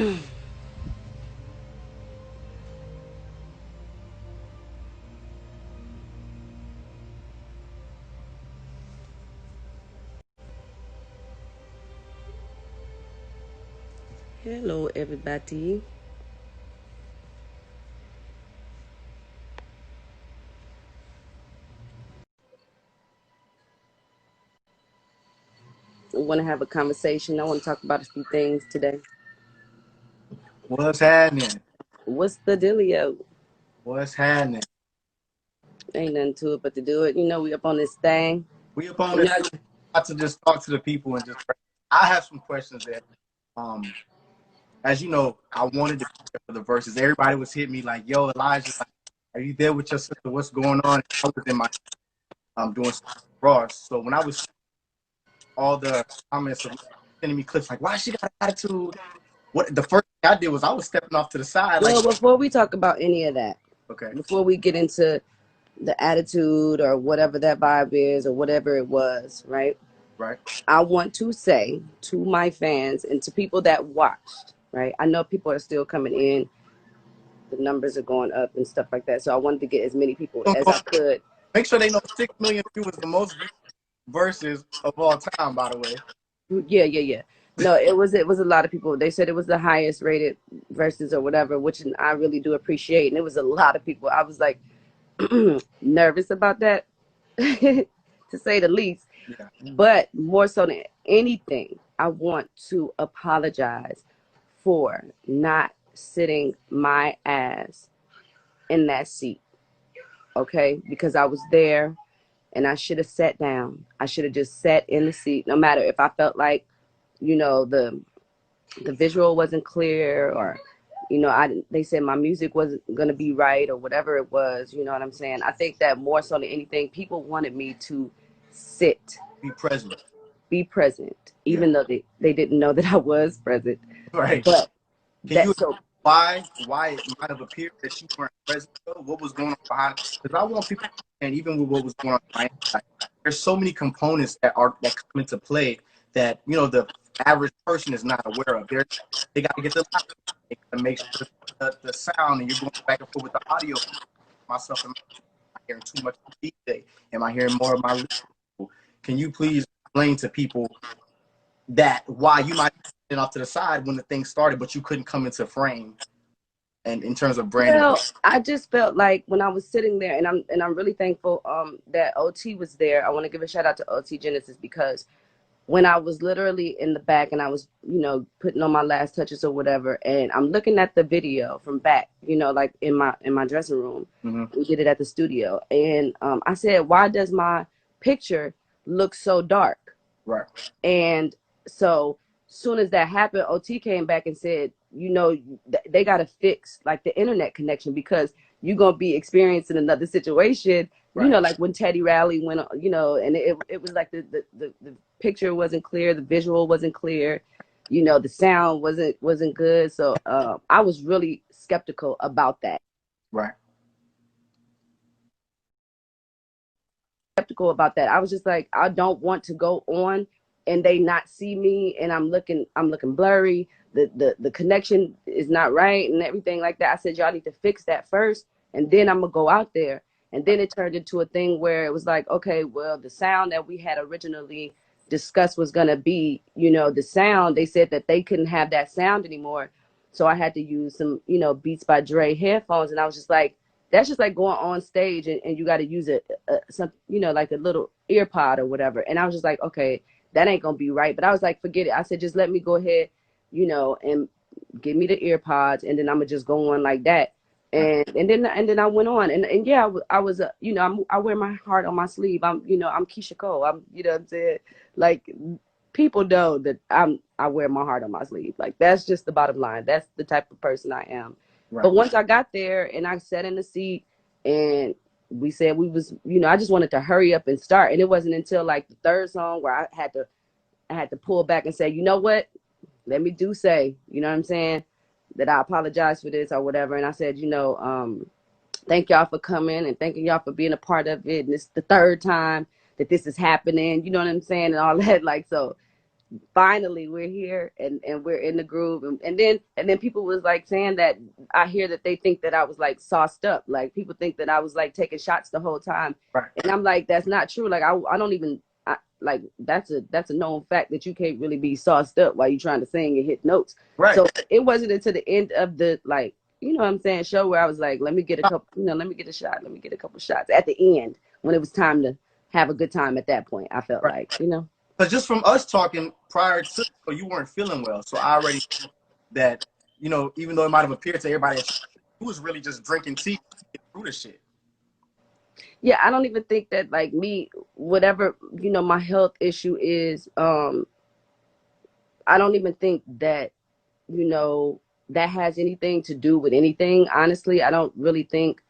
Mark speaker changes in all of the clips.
Speaker 1: Hello, everybody. I want to have a conversation. I want to talk about a few things today.
Speaker 2: What's happening?
Speaker 1: What's the dealio?
Speaker 2: What's happening?
Speaker 1: Ain't nothing to it but to do it. We up on this thing.
Speaker 2: We up on
Speaker 1: You
Speaker 2: this
Speaker 1: know,
Speaker 2: got to just talk to the people and just. I have some questions that, um, as you know, I wanted to be there for the verses. Everybody was hitting me like, "Yo, Elijah, like, are you there with your sister? What's going on?" I was in my doing some Ross. So when I was all the comments of sending me clips like, "Why she got attitude?" What the first thing I did was I was stepping off to the side like,
Speaker 1: well, before we talk about any of that,
Speaker 2: okay,
Speaker 1: before we get into the attitude or whatever that vibe is or whatever it was, right?
Speaker 2: right,
Speaker 1: I want to say to my fans and to people that watched, right? I know people are still coming in. The numbers are going up and stuff like that. So I wanted to get as many people as I could.
Speaker 2: make sure they know 6 million viewers, the most viewed verses of all time, by the way.
Speaker 1: Yeah. No, it was a lot of people. They said it was the highest rated verses or whatever, which I really do appreciate. And it was a lot of people. I was like nervous about that, to say the least.
Speaker 2: Yeah.
Speaker 1: But more so than anything, I want to apologize for not sitting my ass in that seat. Okay, because I was there and I should have sat down. I should have just sat in the seat, no matter if I felt like, the visual wasn't clear, or they said my music wasn't gonna be right or whatever it was. You know what I'm saying? I think that more so than anything, people wanted me to sit,
Speaker 2: Be present.
Speaker 1: be present,
Speaker 2: Yeah.
Speaker 1: even though they didn't know that I was present.
Speaker 2: Right.
Speaker 1: But
Speaker 2: Can you
Speaker 1: that so
Speaker 2: why it might have appeared that you weren't present though? What was going on behind? Because I want people, and even with what was going on behind, like, there's so many components that come into play that the average person is not aware of. They got to get the light, they got to make sure the sound, and you're going back and forth with the audio. Myself, am I hearing too much of the DJ? Am I hearing more of my? Can you please explain to people that why you might be off to the side when the thing started, but you couldn't come into frame, and in terms of branding?
Speaker 1: well, I just felt like when I was sitting there, and I'm really thankful that OT was there. I want to give a shout out to OT Genesis, because when I was literally in the back and I was, putting on my last touches or whatever, and I'm looking at the video from back, like in my dressing room.
Speaker 2: Mm-hmm.
Speaker 1: We did it at the studio, and I said, why does my picture look so dark?
Speaker 2: Right.
Speaker 1: And so soon as that happened, OT came back and said, they got to fix like the internet connection, because you're going to be experiencing another situation.
Speaker 2: Right.
Speaker 1: Like when Teddy Riley went, and it was like the picture wasn't clear, the visual wasn't clear, the sound wasn't good. So I was really skeptical about that.
Speaker 2: Right.
Speaker 1: I was just like, I don't want to go on and they not see me, and I'm looking blurry. The connection is not right and everything like that. I said, y'all need to fix that first, and then I'm gonna go out there. And then it turned into a thing where it was like, okay, well, the sound that we had originally discussed was gonna be, the sound. They said that they couldn't have that sound anymore, so I had to use some, Beats by Dre headphones, and I was just like, that's just like going on stage and you got to use some, like a little ear pod or whatever. And I was just like, okay, that ain't gonna be right. But I was like, forget it. I said, just let me go ahead, and give me the ear pods, and then I'm gonna just go on like that. And then I went on, and yeah, I was I wear my heart on my sleeve. I'm Keyshia Cole. I'm, what I'm saying, like, people know that I wear my heart on my sleeve. Like, that's just the bottom line. That's the type of person I am.
Speaker 2: Right.
Speaker 1: But once I got there and I sat in the seat, and we said we was, I just wanted to hurry up and start. And it wasn't until like the third song where I had to pull back and say, you know what? Let me say, you know what I'm saying, that I apologize for this or whatever. And I said, thank y'all for coming and thanking y'all for being a part of it. And it's the third time that this is happening, you know what I'm saying, and all that. Like, so finally we're here and we're in the groove, and then people was like saying that I hear that they think that I was like sauced up, like people think that I was like taking shots the whole time,
Speaker 2: Right.
Speaker 1: and I'm like, that's not true. Like I don't even like that's a known fact that you can't really be sauced up while you're trying to sing and hit notes.
Speaker 2: Right.
Speaker 1: So it wasn't until the end of the, like, you know what I'm saying, show, where I was like, let me get a couple, let me get a shot, let me get a couple shots at the end when it was time to have a good time. At that point I felt
Speaker 2: Right.
Speaker 1: like.
Speaker 2: But just from us talking prior to, so you weren't feeling well. So I already know that, even though it might have appeared to everybody that you was really just drinking tea to get through the shit.
Speaker 1: Yeah, I don't even think that, like, me, whatever, my health issue is, I don't even think that, that has anything to do with anything. Honestly, I don't really think,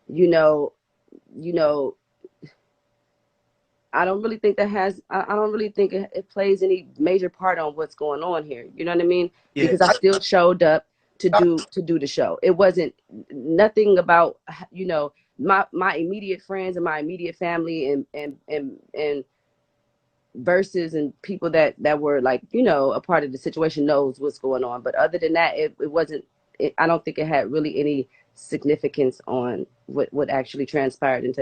Speaker 1: you know, you know, I don't really think that has. I don't really think it plays any major part on what's going on here. You know what I mean?
Speaker 2: Yeah.
Speaker 1: Because I still showed up to do the show. It wasn't nothing about my immediate friends and my immediate family and Verzuz and people that were like a part of the situation knows what's going on. But other than that, it wasn't. I don't think it had really any significance on what actually transpired and